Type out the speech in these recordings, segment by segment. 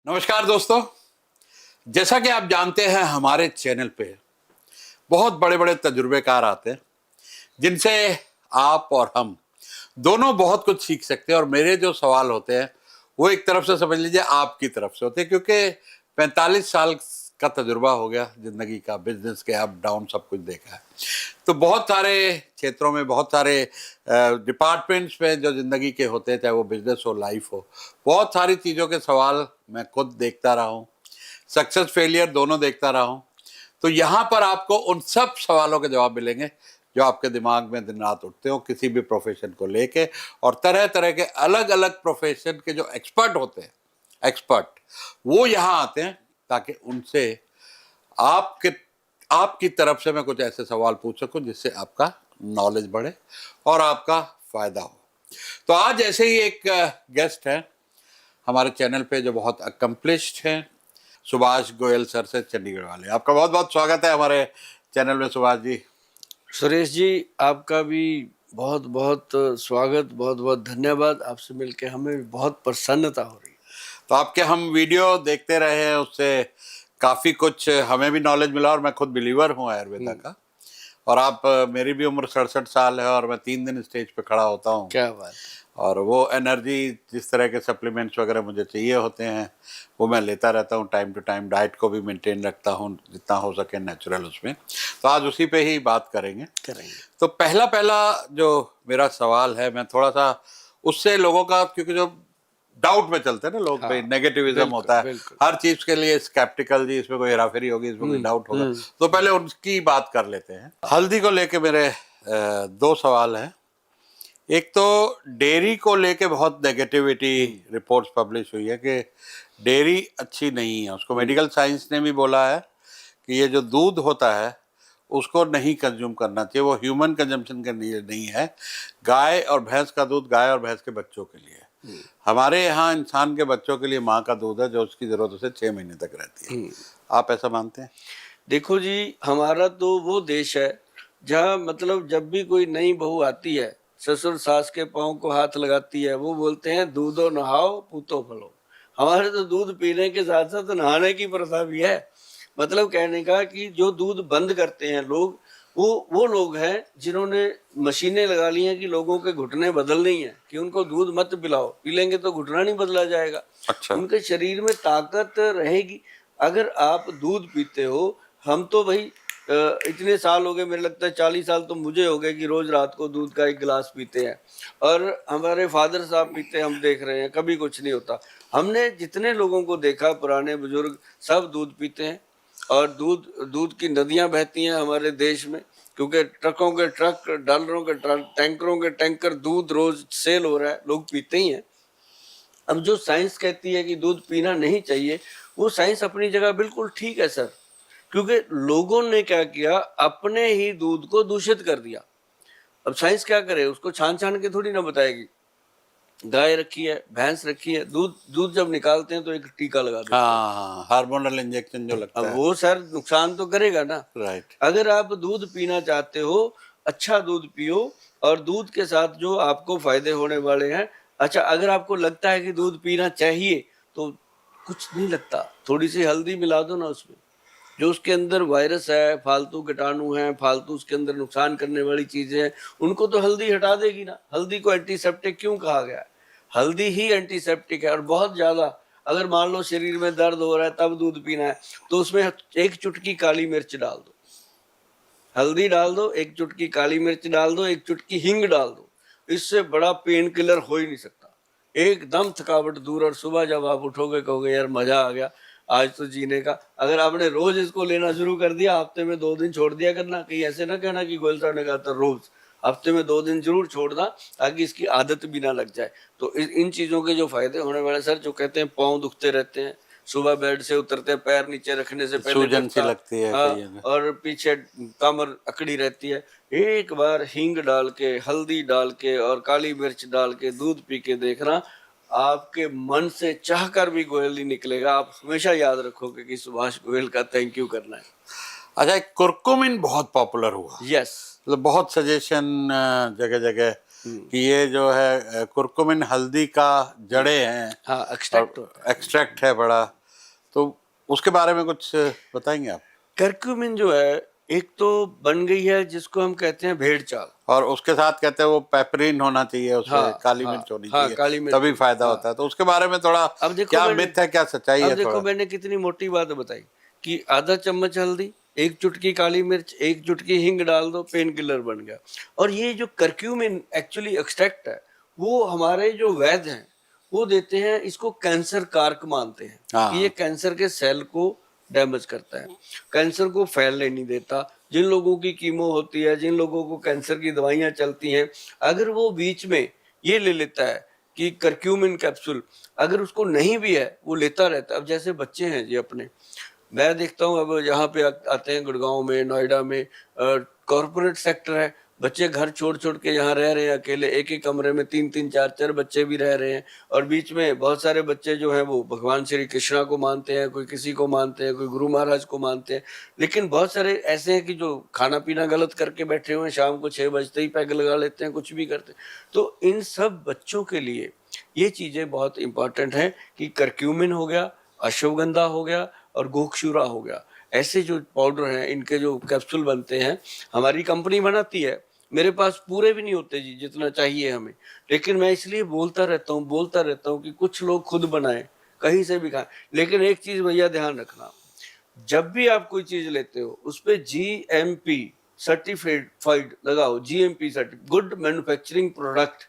नमस्कार दोस्तों, जैसा कि आप जानते हैं हमारे चैनल पे बहुत बड़े बड़े तजुर्बेकार आते हैं जिनसे आप और हम दोनों बहुत कुछ सीख सकते हैं। और मेरे जो सवाल होते हैं वो एक तरफ से समझ लीजिए आपकी तरफ से होते हैं, क्योंकि 45 साल का तजुर्बा हो गया जिंदगी का, बिजनेस के अप डाउन सब कुछ देखा है। तो बहुत सारे क्षेत्रों में, बहुत सारे डिपार्टमेंट्स में जो जिंदगी के होते हैं, चाहे वो बिजनेस हो, लाइफ हो, बहुत सारी चीज़ों के सवाल मैं खुद देखता रहा हूँ, सक्सेस फेलियर दोनों देखता रहा हूँ। तो यहाँ पर आपको उन सब सवालों के जवाब मिलेंगे जो आपके दिमाग में दिन रात उठते हो किसी भी प्रोफेशन को लेके। और तरह तरह के अलग अलग प्रोफेशन के जो एक्सपर्ट होते हैं, एक्सपर्ट वो यहाँ आते हैं ताकि उनसे आपके आपकी तरफ से मैं कुछ ऐसे सवाल पूछ सकूं जिससे आपका नॉलेज बढ़े और आपका फायदा हो। तो आज ऐसे ही एक गेस्ट है हमारे चैनल पे जो बहुत अकम्पलिश्ड हैं, सुभाष गोयल सर से, चंडीगढ़ वाले। आपका बहुत बहुत स्वागत है हमारे चैनल में सुभाष जी। सुरेश जी, आपका भी बहुत बहुत स्वागत, बहुत बहुत धन्यवाद। आपसे मिलके हमें बहुत प्रसन्नता हो रही है। तो आपके हम वीडियो देखते रहे हैं, उससे काफ़ी कुछ हमें भी नॉलेज मिला और मैं खुद बिलीवर हूँ आयुर्वेदा का। और आप, मेरी भी उम्र 67 साल है और मैं 3 दिन स्टेज पे खड़ा होता हूँ। क्या बात। और वो एनर्जी, जिस तरह के सप्लीमेंट्स वगैरह मुझे चाहिए होते हैं वो मैं लेता रहता हूँ टाइम टू टाइम। डाइट को भी मेंटेन रखता हूँ जितना हो सके नेचुरल उसमें। तो आज उसी पे ही बात करेंगे। तो पहला जो मेरा सवाल है, मैं थोड़ा सा उससे लोगों का, क्योंकि जो डाउट में चलते हैं ना लोग, भाई नेगेटिविज्म होता है हर चीज के लिए, स्केप्टिकल जी, इसमें कोई हेराफेरी होगी, इसमें कोई डाउट होगा। तो पहले उनकी बात कर लेते हैं। हल्दी को लेके मेरे दो सवाल हैं। एक तो डेयरी को लेके बहुत नेगेटिविटी रिपोर्ट्स पब्लिश हुई है कि डेयरी अच्छी नहीं है। उसको मेडिकल साइंस ने भी बोला है कि ये जो दूध होता है उसको नहीं कंज्यूम करना चाहिए, वो ह्यूमन कंजम्पशन के लिए नहीं है। गाय और भैंस का दूध गाय और भैंस के बच्चों के लिए है। हमारे यहाँ इंसान के बच्चों के लिए माँ का दूध है जो उसकी ज़रूरत से 6 महीने तक रहती है। आप ऐसा मानते हैं? देखो जी, हमारा तो वो देश है जहाँ मतलब जब भी कोई नई बहू आती है, ससुर सास के पाँव को हाथ लगाती है, वो बोलते हैं दूधो नहाओ पूतो फलो। हमारे तो दूध पीने के साथ साथ नहाने की प्रथा भी है। मतलब कहने का कि जो दूध बंद करते हैं लोग, वो लोग हैं जिन्होंने मशीनें लगा ली हैं कि लोगों के घुटने बदलने ही हैं, कि उनको दूध मत पिलाओ, पी लेंगे तो घुटना नहीं बदला जाएगा। अच्छा। उनके शरीर में ताकत रहेगी। अगर आप दूध पीते हो, हम तो भाई इतने साल हो गए, मेरे लगता है 40 साल तो मुझे हो गए कि रोज रात को दूध का 1 गिलास पीते हैं। और हमारे फादर साहब पीते हैं, हम देख रहे हैं, कभी कुछ नहीं होता। हमने जितने लोगों को देखा, पुराने बुजुर्ग सब दूध पीते हैं। और दूध की नदियां बहती हैं हमारे देश में, क्योंकि ट्रकों के ट्रक, डॉलरों के टैंकरों के टैंकर दूध रोज सेल हो रहा है, लोग पीते ही हैं। अब जो साइंस कहती है कि दूध पीना नहीं चाहिए, वो साइंस अपनी जगह बिल्कुल ठीक है सर, क्योंकि लोगों ने क्या किया, अपने ही दूध को दूषित कर दिया। अब साइंस क्या करे, उसको छान छान के थोड़ी ना बताएगी। गाय रखी है, भैंस रखी है, दूध जब निकालते हैं तो एक टीका लगा देते हैं। हाँ, हार्मोनल इंजेक्शन जो लगता अब है। वो सर नुकसान तो करेगा ना। राइट। अगर आप दूध पीना चाहते हो, अच्छा दूध पियो, और दूध के साथ जो आपको फायदे होने वाले हैं। अच्छा, अगर आपको लगता है कि दूध पीना चाहिए तो कुछ नहीं लगता, थोड़ी सी हल्दी मिला दो ना उसमें। जो उसके अंदर वायरस है, फालतू कीटाणु हैं, फालतू उसके अंदर नुकसान करने वाली चीजें हैं, उनको तो हल्दी हटा देगी ना। हल्दी को एंटीसेप्टिक क्यों कहा गया है? हल्दी ही एंटीसेप्टिक है। और बहुत ज्यादा, अगर मान लो शरीर में दर्द हो रहा है तब दूध पीना है, तो उसमें 1 चुटकी काली मिर्च डाल दो, हल्दी डाल दो, 1 चुटकी काली मिर्च डाल दो, 1 चुटकी हींग डाल दो। इससे बड़ा पेन किलर हो ही नहीं सकता। एकदम थकावट दूर, और सुबह जब आप उठोगे कहोगे यार मजा आ गया आज तो जीने का। अगर आपने रोज इसको लेना शुरू कर दिया, हफ्ते में 2 दिन छोड़ दिया करना। कहीं ऐसे ना कहना कि गोयल साहब ने कहा था रोज, हफ्ते में 2 दिन जरूर छोड़ना, ताकि इसकी आदत भी ना लग जाए। तो इन चीजों के जो फायदे होने वाले सर, जो कहते हैं पाँव दुखते रहते हैं, सुबह बेड से उतरते हैं, पैर नीचे रखने से पहले सूजन सी लगती है हाँ, कहीं। और पीछे कमर अकड़ी रहती है, एक बार हींग डाल के, हल्दी डाल के और काली मिर्च डाल के दूध पी के देखना, आपके मन से चाहकर भी गोयल ही निकलेगा। आप हमेशा याद रखोगे कि सुभाष गोयल का थैंक यू करना है। अच्छा, एक कुरकुमिन बहुत पॉपुलर हुआ। यस। मतलब बहुत सजेशन जगह जगह कि ये जो है कुरकुमिन हल्दी का जड़े हैं। हाँ, एक्सट्रैक्ट होता है। एक्सट्रैक्ट है बड़ा, तो उसके बारे में कुछ बताएंगे आप? कर्क्यूमिन जो है एक तो बन गई है जिसको हम कहते हैं भेड़ चाल। और उसके साथ कहते हैं वो पेपरिन होना चाहिए, उससे हाँ काली हाँ मिर्च होनी हाँ, चाहिए, काली मिर्च तभी होती फायदा हाँ। होता है। तो उसके बारे में थोड़ा अब देखो क्या मैंने मिथ है, क्या सच्चाई अब है देखो थोड़ा? मैंने कितनी मोटी बात बताई कि आधा चम्मच हल्दी, एक चुटकी काली मिर्च, एक चुटकी हींग डाल दो, पेन किलर बन गया। और ये जो कर्क्यूमिन एक्चुअली एक्सट्रैक्ट है, वो हमारे जो वैद्य हैं वो देते हैं, इसको कैंसर कारक मानते हैं कि ये कैंसर के सेल को डैमेज करता है, कैंसर को फैलने नहीं देता। जिन लोगों की कीमो होती है, जिन लोगों को कैंसर की दवाइयां चलती हैं, अगर वो बीच में ये ले लेता है कि कर्क्यूमिन कैप्सूल, अगर उसको नहीं भी है वो लेता रहता है। अब जैसे बच्चे हैं जी अपने, मैं देखता हूँ अब यहाँ पे आते हैं गुड़गांव में, नोएडा में कॉरपोरेट सेक्टर है, बच्चे घर छोड़ छोड़ के यहाँ रह रहे हैं अकेले, एक एक कमरे में 3-3 4-4 बच्चे भी रह रहे हैं। और बीच में बहुत सारे बच्चे जो हैं वो भगवान श्री कृष्णा को मानते हैं, कोई किसी को मानते हैं, कोई गुरु महाराज को मानते हैं। लेकिन बहुत सारे ऐसे हैं कि जो खाना पीना गलत करके बैठे हुए हैं, शाम को 6 बजते ही पैग लगा लेते हैं, कुछ भी करते हैं। तो इन सब बच्चों के लिए ये चीज़ें बहुत इंपॉर्टेंट हैं कि कर्क्यूमिन हो गया, अश्वगंधा हो गया और गोक्षूरा हो गया, ऐसे जो पाउडर हैं, इनके जो कैप्सूल बनते हैं, हमारी कंपनी बनाती है। मेरे पास पूरे भी नहीं होते जी जितना चाहिए हमें, लेकिन मैं इसलिए बोलता रहता हूँ कि कुछ लोग खुद बनाएं, कहीं से भी खाएं। लेकिन एक चीज भैया ध्यान रखना, जब भी आप कोई चीज लेते हो उस पे GMP सर्टिफाइड लगाओ, GMP certified good manufacturing product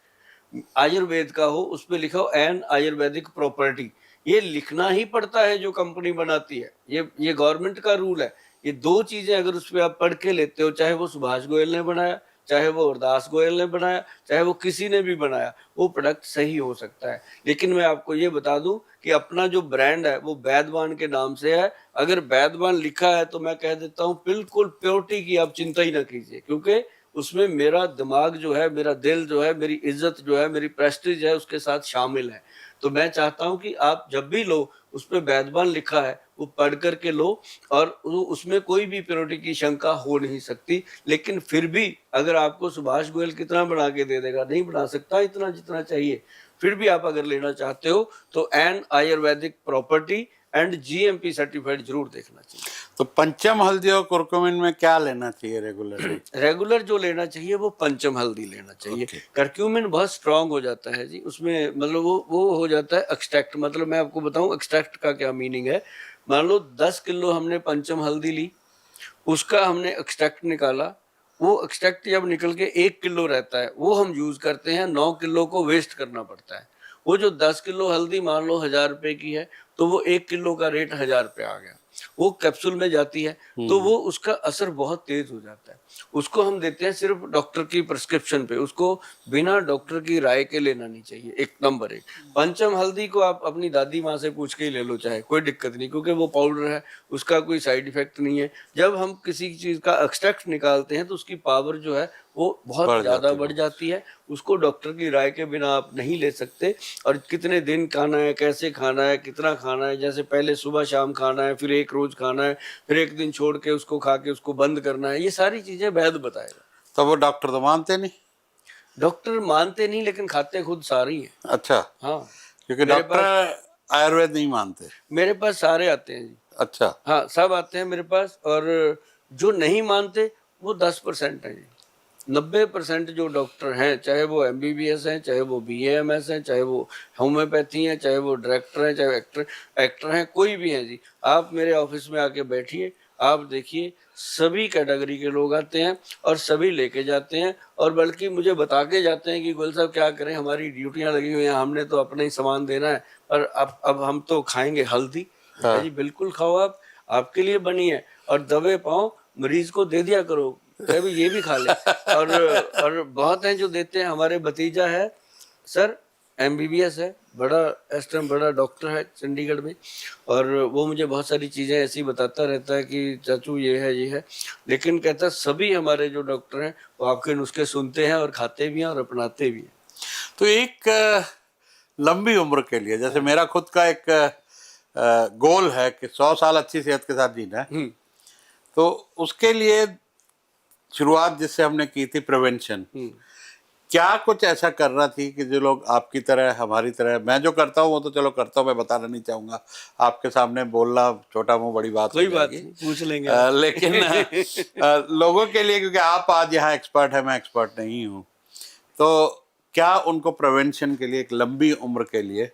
Ayurveda का हो, उस पे लिखा हो एन आयुर्वेदिक प्रॉपर्टी। ये लिखना ही पड़ता है जो कंपनी बनाती है, ये गवर्नमेंट का रूल है। ये दो चीजें अगर उस पे आप पढ़ के लेते हो, चाहे वो सुभाष गोयल ने बनाया, चाहे वो अरदास गोयल ने बनाया, चाहे वो किसी ने भी बनाया, वो प्रोडक्ट सही हो सकता है। लेकिन मैं आपको ये बता दूं कि अपना जो ब्रांड है वो वैद्यवान के नाम से है। अगर वैद्यवान लिखा है तो मैं कह देता हूँ बिल्कुल प्योरिटी की आप चिंता ही ना कीजिए, क्योंकि उसमें मेरा दिमाग जो है, मेरा दिल जो है, मेरी इज्जत जो है, मेरी प्रेस्टीज है, उसके साथ शामिल है। तो मैं चाहता हूं कि आप जब भी लो उस पर वैद्यवान लिखा है वो पढ़ करके लो, और उसमें कोई भी प्योरिटी की शंका हो नहीं सकती। लेकिन फिर भी अगर आपको सुभाष गोयल कितना बना के दे देगा, नहीं बना सकता इतना जितना चाहिए। फिर भी आप अगर लेना चाहते हो तो an ayurvedic property and GMP certified जरूर देखना चाहिए। तो पंचम हल्दी और कुरकुमिन में क्या लेना चाहिए रेगुलरली? रेगुलर जो लेना चाहिए वो पंचम हल्दी लेना चाहिए। कर्क्यूमिन बहुत स्ट्रांग हो जाता है जी, उसमें मतलब वो हो जाता है एक्सट्रैक्ट। मतलब मैं आपको बताऊं एक्सट्रैक्ट का क्या मीनिंग है। मान लो 10 किलो हमने पंचम हल्दी ली, उसका हमने एक्सट्रैक्ट निकाला, वो एक्सट्रैक्ट जब निकल के 1 किलो रहता है वो हम यूज करते हैं, 9 किलो को वेस्ट करना पड़ता है। वो जो 10 किलो हल्दी मान लो 1000 रुपए की है, तो वो 1 किलो का रेट 1000 रुपये आ गया। वो कैप्सूल में जाती है तो वो उसका असर बहुत तेज हो जाता है। उसको हम देते हैं सिर्फ डॉक्टर की प्रिस्क्रिप्शन पे, उसको बिना डॉक्टर की राय के लेना नहीं चाहिए। एक नंबर 1। पंचम हल्दी को आप अपनी दादी माँ से पूछ के ही ले लो, चाहे कोई दिक्कत नहीं, क्योंकि वो पाउडर है, उसका कोई साइड इफेक्ट नहीं है। जब हम किसी चीज का एक्सट्रैक्ट निकालते हैं तो उसकी पावर जो है वो बहुत ज्यादा बढ़ जाती है। उसको डॉक्टर की राय के बिना आप नहीं ले सकते। और कितने दिन खाना है, कैसे खाना है, कितना खाना है, जैसे पहले सुबह शाम खाना है, फिर एक रोज खाना है, फिर एक दिन छोड़ के उसको खा के उसको बंद करना है, ये सारी चीजें वैद्य बताएगा। तो वो डॉक्टर तो मानते नहीं? डॉक्टर मानते नहीं लेकिन खाते खुद सारी है। अच्छा। हाँ, क्योंकि डॉक्टर आयुर्वेद नहीं मानते? मेरे पास सारे आते हैं जी। अच्छा। हाँ, सब आते हैं मेरे पास। और जो नहीं मानते वो 10% है जी। 90% जो डॉक्टर हैं, चाहे वो MBBS हैं, चाहे वो BAMS हैं, चाहे वो होम्योपैथी हैं, चाहे वो डायरेक्टर हैं, चाहे एक्टर हैं, कोई भी हैं जी, आप मेरे ऑफिस में आके बैठिए, आप देखिए सभी कैटेगरी के लोग आते हैं और सभी लेके जाते हैं। और बल्कि मुझे बता के जाते हैं कि गोयल साहब क्या करें, हमारी ड्यूटियां लगी हुई हैं, हमने तो अपना ही सामान देना है, पर अब हम तो खाएंगे हल्दी। हाँ जी, बिल्कुल खाओ, आप आपके लिए बनी है। और दबे पाँव मरीज को दे दिया करो, कभी ये भी खा ले। और बहुत हैं जो देते हैं। हमारे भतीजा है सर, MBBS है, बड़ा इस टाइम बड़ा डॉक्टर है चंडीगढ़ में, और वो मुझे बहुत सारी चीज़ें ऐसी बताता रहता है कि चाचू ये है ये है। लेकिन कहता है सभी हमारे जो डॉक्टर हैं वो आपके नुस्खे सुनते हैं और खाते भी हैं और अपनाते भी हैं। तो एक लंबी उम्र के लिए, जैसे मेरा खुद का एक गोल है कि 100 साल अच्छी सेहत के साथ जीना है, तो उसके लिए शुरुआत जिससे हमने की थी प्रिवेंशन, क्या कुछ ऐसा करना थी कि जो लोग आपकी तरह हमारी तरह, मैं जो करता हूँ वो तो चलो करता हूँ, मैं बताना नहीं चाहूंगा, आपके सामने बोलना छोटा मुंह बड़ी बात हो कोई बात जाएगी। नहीं, पूछ लेंगे आप। लेकिन लोगों के लिए, क्योंकि आप आज यहाँ एक्सपर्ट है, मैं एक्सपर्ट नहीं हूँ, तो क्या उनको प्रिवेंशन के लिए, एक लंबी उम्र के लिए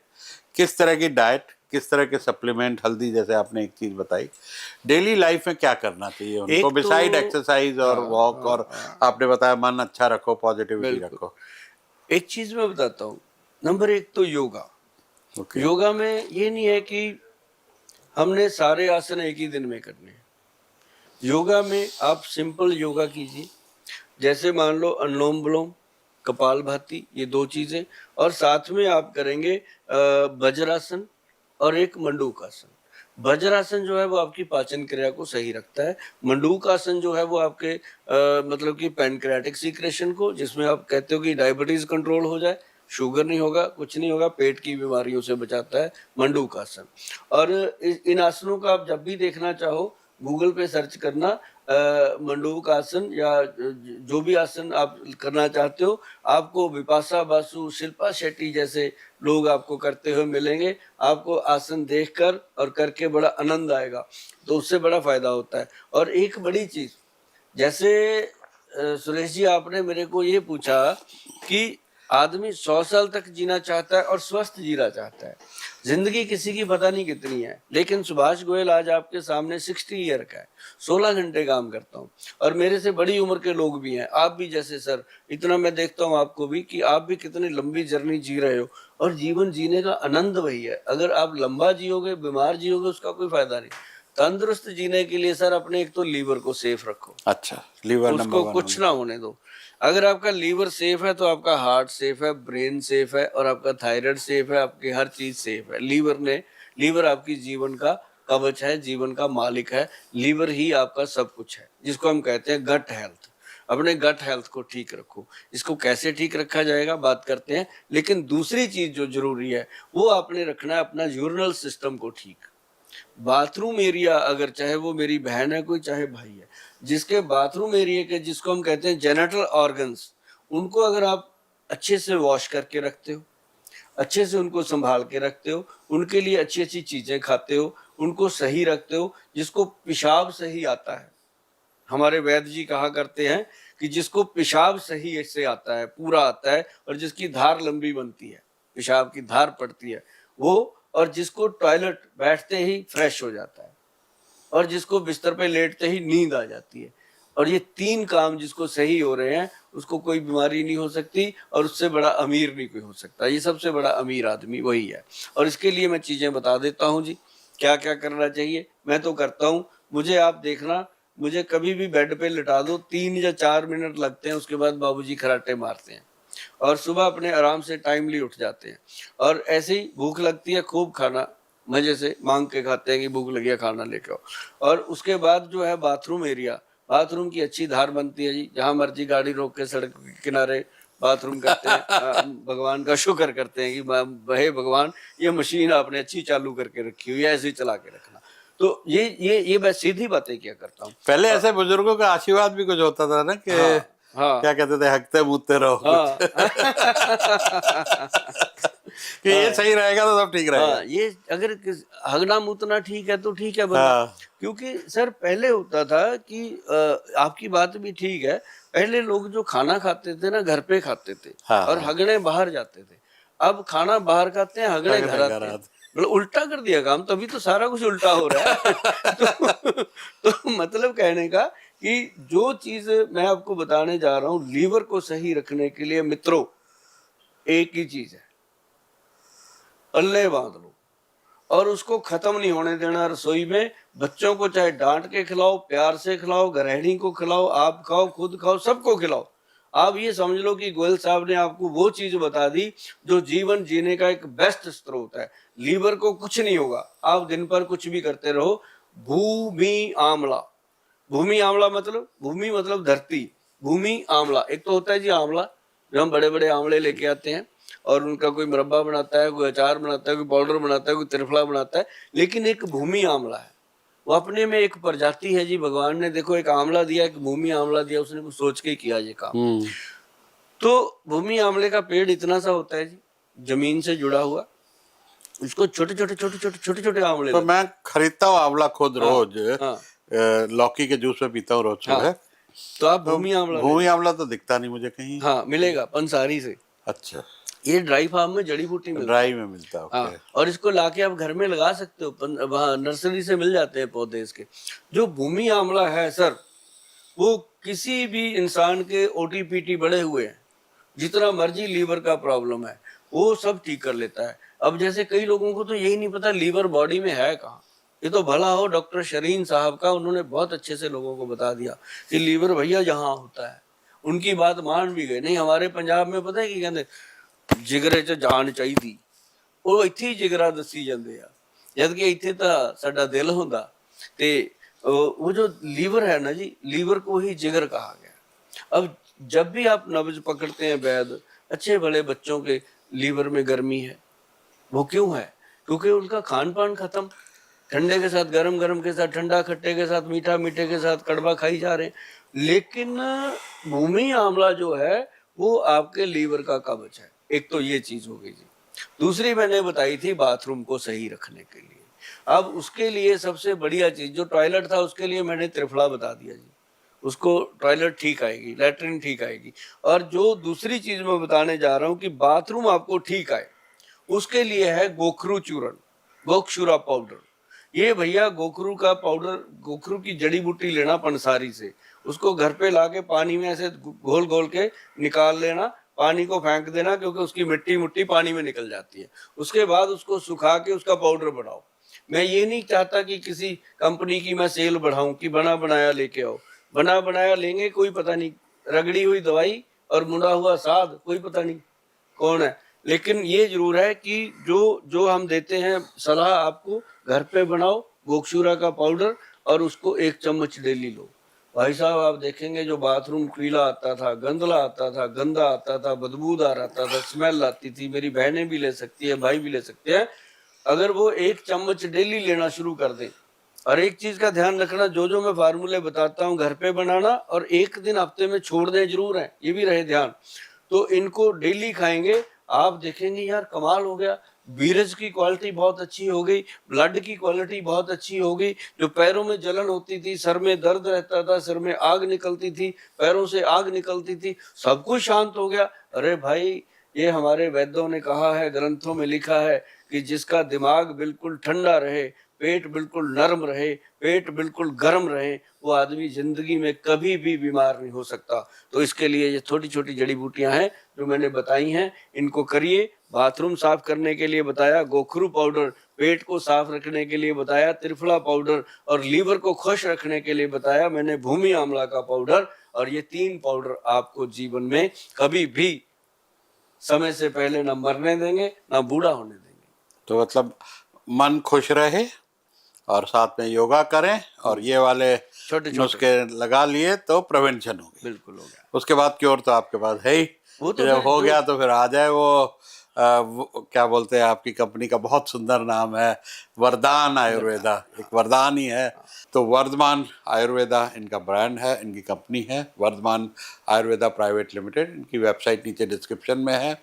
किस तरह की डाइट, किस तरह के सप्लीमेंट, हल्दी जैसे आपने एक चीज बताई, डेली लाइफ में क्या करना चाहिए उनको एक तो बिसाइड एक्सरसाइज और हाँ वॉक, हाँ और हाँ, आपने बताया मन अच्छा रखो, पॉजिटिविटी बिल्कुल। रखो। एक चीज मैं बताता हूँ। नंबर एक तो योगा। ओके। योगा में ये नहीं है कि हमने सारे आसन एक ही दिन में करने हैं। योगा में आप सिंपल योगा कीजिए, जैसे मान लो अनुलोम विलोम, कपालभाति, ये 2 चीजें, और साथ में आप करेंगे वज्रासन और एक मंडूकासन। वज्रासन जो है वो आपकी पाचन क्रिया को सही रखता है। मंडूकासन जो है वो आपके मतलब कि पैनक्रियाटिक सीक्रेशन को, जिसमें आप कहते हो कि डायबिटीज कंट्रोल हो जाए, शुगर नहीं होगा, कुछ नहीं होगा, पेट की बीमारियों से बचाता है मंडूकासन। और इन आसनों का आप जब भी देखना चाहो गूगल पे सर्च करना, मंडूक आसन या जो भी आसन आप करना चाहते हो, आपको विपाशा बासु, शिल्पा शेट्टी जैसे लोग आपको करते हुए मिलेंगे। आपको आसन देखकर और करके बड़ा आनंद आएगा, तो उससे बड़ा फायदा होता है। और एक बड़ी चीज, जैसे सुरेश जी आपने मेरे को ये पूछा कि आदमी 100 साल तक जीना चाहता है और स्वस्थ जीना चाहता है। जिंदगी किसी की पता नहीं कितनी है, लेकिन सुभाष गोयल आज आपके सामने 60 ईयर का है, 16 घंटे काम करता हूँ, और मेरे से बड़ी उम्र के लोग भी हैं, आप भी जैसे सर, इतना मैं देखता हूँ आपको भी कि आप भी कितनी लंबी जर्नी जी रहे हो, और जीवन जीने का आनंद वही है। अगर आप लंबा जियोगे, बीमार जियोगे, उसका कोई फायदा नहीं। तंदुरुस्त जीने के लिए सर अपने एक तो लीवर को सेफ रखो, अच्छा, लीवर नंबर उसको 1 कुछ ना होने दो। अगर आपका लीवर सेफ है तो आपका हार्ट सेफ है, ब्रेन सेफ है, और आपका थायराइड सेफ है, आपकी हर चीज सेफ है। लीवर आपकी जीवन का कवच है, जीवन का मालिक है। लीवर ही आपका सब कुछ है, जिसको हम कहते हैं गट हेल्थ। अपने गट हेल्थ को ठीक रखो। इसको कैसे ठीक रखा जाएगा बात करते हैं, लेकिन दूसरी चीज जो जरूरी है वो आपने रखना है अपना यूरिनल सिस्टम को ठीक। बाथरूम एरिया, अगर चाहे वो मेरी बहन है कोई, चाहे भाई है, जिसके बाथरूम एरिया के, जिसको हम कहते हैं जेनिटल ऑर्गन्स, उनको अगर आप अच्छे से वॉश करके रखते हो, अच्छे से उनको संभाल के रखते हो, उनके लिए अच्छी अच्छी चीजें खाते हो, उनको सही रखते हो, जिसको पेशाब सही आता है। हमारे वैद्य जी कहा करते हैं कि जिसको पेशाब सही से आता है, पूरा आता है, और जिसकी धार लंबी बनती है, पेशाब की धार पड़ती है वो, और जिसको टॉयलेट बैठते ही फ्रेश हो जाता है, और जिसको बिस्तर पे लेटते ही नींद आ जाती है, और ये 3 काम जिसको सही हो रहे हैं, उसको कोई बीमारी नहीं हो सकती, और उससे बड़ा अमीर नहीं कोई हो सकता। ये सबसे बड़ा अमीर आदमी वही है। और इसके लिए मैं चीजें बता देता हूँ जी, क्या क्या करना चाहिए। मैं तो करता हूँ, मुझे आप देखना, मुझे कभी भी बेड पे लिटा दो, 3 या 4 मिनट लगते हैं, उसके बाद बाबूजी खराटे मारते हैं, और सुबह अपने आराम से टाइमली उठ जाते हैं। और ऐसे ही भूख लगती है, खूब खाना मजे से मांग के खाते हैं कि भूख लगी है, खाना लेके आओ। और उसके बाद जो है बाथरूम एरिया, बाथरूम की अच्छी धार बनती है जी, जहां मर्जी गाड़ी रोक के सड़क के किनारे बाथरूम करते हैं। भगवान का शुक्र करते हैं कि हे भगवान, ये मशीन आपने अच्छी चालू करके रखी हुई है, ऐसे ही चला के रखना। तो ये मैं सीधी बातें क्या करता हूँ। पहले ऐसे बुजुर्गों का आशीर्वाद भी कुछ होता था ना कि हाँ हाँ क्या कहते थे, हकते मुतते रहो हाँ कुछ। कि ये सही रहेगा तो सब ठीक रहेगा। हाँ, ये अगर हगना मुतना ठीक है तो ठीक है बंदा। हाँ। क्योंकि सर पहले होता था कि आपकी बात भी ठीक है, पहले लोग जो खाना खाते थे ना, घर पे खाते थे, हाँ, और हाँ। हगने बाहर जाते थे। अब खाना बाहर खाते हैं, हगने घर आते हैं। मतलब उल्टा कर दिया काम, तभी तो सारा कुछ उल्टा हो रहा है। तो मतलब कहने का कि जो चीज मैं आपको बताने जा रहा हूँ, लीवर को सही रखने के लिए मित्रों, एक ही चीज है, पल्ले बांध लो, और उसको खत्म नहीं होने देना। रसोई में बच्चों को चाहे डांट के खिलाओ, प्यार से खिलाओ, गृहिणी को खिलाओ, आप खाओ, खुद खाओ, सबको खिलाओ। आप ये समझ लो कि गोयल साहब ने आपको वो चीज बता दी जो जीवन जीने का एक बेस्ट स्रोत है। लीवर को कुछ नहीं होगा, आप दिन भर कुछ भी करते रहो। भूमि आमला, भूमि आमला मतलब, भूमि मतलब धरती, भूमि आमला। एक तो होता है जी आमला, जो हम बड़े बड़े आमले लेके आते हैं और उनका कोई मुरब्बा बनाता है, कोई अचार बनाता है, कोई पाउडर बनाता है, कोई त्रिफला बनाता है। लेकिन एक भूमि आमला है, वो अपने में एक प्रजाति है जी। भगवान ने देखो एक आमला दिया, एक भूमि आमला दिया, उसने कुछ सोच के किया ये काम। तो भूमि आंवले का पेड़ इतना सा होता है जी, जमीन से जुड़ा हुआ, इसको छोटे छोटे छोटे छोटे छोटे छोटे आंवले तो लगते मैं खरीदता हूँ आंवला खुद हाँ, रोज, हाँ, लौकी के जूस में पीता हूँ रोज हाँ, सुबह। तो आप तो भूमि आंवला ले भूमि आंवला तो दिखता नहीं मुझे कहीं। हाँ मिलेगा पंसारी से, अच्छा, ये ड्राई फार्म में जड़ी बूटी मिलती ड्राई है। में मिलता है, हाँ, ओके। और इसको लाके आप घर में लगा सकते हो, वहाँ नर्सरी से मिल जाते हैं पौधे इसके। जो भूमि आंवला है सर, वो किसी भी इंसान के ओटीपीटी बढ़े हुए हैं, जितना मर्जी लीवर का प्रॉब्लम है वो सब ठीक कर लेता है। अब जैसे कई लोगों को तो यही नहीं पता लीवर बॉडी में है कहाँ। ये तो भला हो डॉक्टर शरीन साहब का, उन्होंने बहुत अच्छे से लोगों को बता दिया कि लीवर भैया जहाँ होता है। उनकी बात मान भी गए। नहीं हमारे पंजाब में पता है कि कहते जिगरे च जान चाहिदी, ਉਹ ਇੱਥੇ ਹੀ ਜਿਗਰਾ ਦੱਸੀ ਜਾਂਦੇ ਆ, ਜਦ कि ਇੱਥੇ ਤਾਂ ਸਾਡਾ ਦਿਲ ਹੁੰਦਾ। ਤੇ वो जो लीवर है ना जी, लीवर को ही जिगर कहा गया। अब जब भी आप नब्ज पकड़ते हैं वैद, अच्छे भले बच्चों के लीवर में गर्मी है, वो क्यों है? क्योंकि उनका खान पान खत्म, ठंडे के साथ गरम, गरम के साथ ठंडा, खट्टे के साथ मीठा, मीठे के साथ कड़वा खाई जा रहे हैं। लेकिन भूमि आंवला जो है वो आपके लीवर का कवच है। एक तो ये चीज हो गई जी। दूसरी मैंने बताई थी बाथरूम को सही रखने के लिए। अब उसके लिए सबसे बढ़िया चीज, जो टॉयलेट था उसके लिए मैंने त्रिफला बता दिया जी, उसको टॉयलेट ठीक आएगी, लैट्रिन ठीक आएगी। और जो दूसरी चीज मैं बताने जा रहा हूँ कि बाथरूम आपको ठीक आए, उसके लिए है गोखरू चूर्ण, गोक्षुरा पाउडर। ये भैया गोखरू का पाउडर, गोखरू की जड़ी बूटी लेना पंसारी से, उसको घर पे लाके पानी में ऐसे घोल घोल के निकाल लेना, पानी को फेंक देना क्योंकि उसकी मिट्टी मुट्टी पानी में निकल जाती है। उसके बाद उसको सुखा के उसका पाउडर बनाओ। मैं ये नहीं चाहता कि किसी कंपनी की मैं सेल बढ़ाऊं कि बना बनाया लेके आओ। बना बनाया लेंगे कोई पता नहीं, रगड़ी हुई दवाई और मुड़ा हुआ साध कोई पता नहीं कौन है। लेकिन ये जरूर है कि जो जो हम देते हैं सलाह आपको, घर पे बनाओ गोक्षूरा का पाउडर और उसको 1 चम्मच डेली लो। भाई साहब आप देखेंगे जो बाथरूम पीला आता था, गंदला आता था, गंदा आता था, बदबूदार आता था, स्मेल आती थी, मेरी बहनें भी ले सकती है, भाई भी ले सकते हैं। अगर वो 1 चम्मच डेली लेना शुरू कर दें, और एक चीज का ध्यान रखना, जो जो मैं फार्मूले बताता हूँ घर पे बनाना और एक दिन हफ्ते में छोड़ दें जरूर है, ये भी रहे ध्यान। तो इनको डेली खाएंगे, आप देखेंगे यार कमाल हो गया। बीरज की क्वालिटी बहुत अच्छी हो गई, ब्लड की क्वालिटी बहुत अच्छी हो गई। जो पैरों में जलन होती थी, सर में दर्द रहता था, सर में आग निकलती थी, पैरों से आग निकलती थी, सब कुछ शांत हो गया। अरे भाई ये हमारे वैद्यों ने कहा है, ग्रंथों में लिखा है कि जिसका दिमाग बिल्कुल ठंडा रहे, पेट बिल्कुल नरम रहे, पेट बिल्कुल गर्म रहे, वो आदमी जिंदगी में कभी भी बीमार नहीं हो सकता। तो इसके लिए ये छोटी छोटी जड़ी बूटियां हैं जो मैंने बताई हैं, इनको करिए। बाथरूम साफ करने के लिए बताया गोखरू पाउडर, पेट को साफ रखने के लिए बताया त्रिफला पाउडर, और लीवर को खुश रखने के लिए बताया मैंने भूमि आंवला का पाउडर। और ये 3 पाउडर आपको जीवन में कभी भी समय से पहले ना मरने देंगे ना बूढ़ा होने देंगे। तो मतलब मन खुश रहे और साथ में योगा करें और ये वाले छोटे नुस्खे लगा लिए तो प्रिवेंशन हो गई। बिल्कुल हो गया। उसके बाद क्योर तो आपके पास है ही, वो तो जब फिर हो जो- गया तो फिर आ जाए वो क्या बोलते हैं, आपकी कंपनी का बहुत सुंदर नाम है वरदान आयुर्वेदा, एक वरदान ही है। तो वर्धमान आयुर्वेदा इनका ब्रांड है, इनकी कंपनी है वर्धमान आयुर्वेदा प्राइवेट लिमिटेड। इनकी वेबसाइट नीचे डिस्क्रिप्शन में है,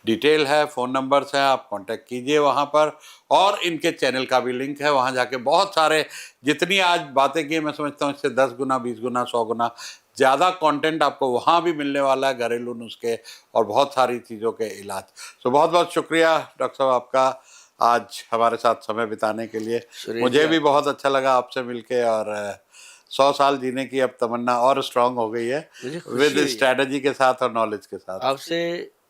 डिटेल है, फ़ोन नंबर्स हैं, आप कांटेक्ट कीजिए वहाँ पर। और इनके चैनल का भी लिंक है, वहाँ जाके बहुत सारे, जितनी आज बातें की मैं समझता हूँ इससे 10 गुना 20 गुना 100 गुना ज़्यादा कंटेंट आपको वहाँ भी मिलने वाला है, घरेलू नुस्खे और बहुत सारी चीज़ों के इलाज। तो बहुत बहुत शुक्रिया डॉक्टर साहब आपका आज हमारे साथ समय बिताने के लिए। मुझे भी बहुत अच्छा लगा आपसे मिलके, और 100 साल जीने की अब तमन्ना और स्ट्रांग हो गई है विद स्ट्रैटेजी के साथ और नॉलेज के साथ। आपसे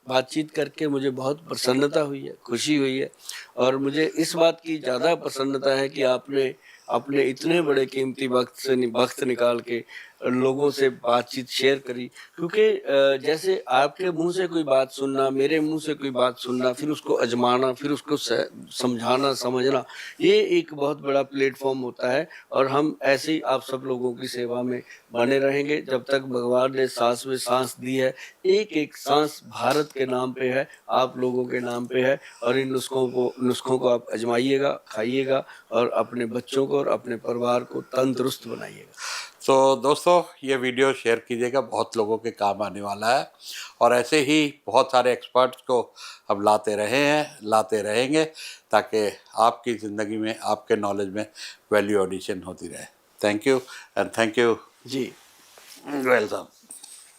बातचीत करके मुझे बहुत प्रसन्नता हुई है, खुशी हुई है। और मुझे इस बात की ज़्यादा प्रसन्नता है कि आपने अपने इतने बड़े कीमती वक्त निकाल के लोगों से बातचीत शेयर करी। क्योंकि जैसे आपके मुंह से कोई बात सुनना, मेरे मुंह से कोई बात सुनना, फिर उसको अजमाना, फिर उसको समझाना समझना, ये एक बहुत बड़ा प्लेटफॉर्म होता है। और हम ऐसे ही आप सब लोगों की सेवा में बने रहेंगे जब तक भगवान ने सांस में सांस दी है। एक एक सांस भारत के नाम पे है, आप लोगों के नाम पे है। और इन नुस्खों को आप आजमाइएगा, खाइएगा और अपने बच्चों को और अपने परिवार को तंदुरुस्त बनाइएगा। तो दोस्तों ये वीडियो शेयर कीजिएगा, बहुत लोगों के काम आने वाला है और ऐसे ही बहुत सारे एक्सपर्ट्स को हम लाते रहे हैं, लाते रहेंगे ताकि आपकी ज़िंदगी में, आपके नॉलेज में वैल्यू एडिशन होती रहे। Thank you and thank you जी। वेलकम।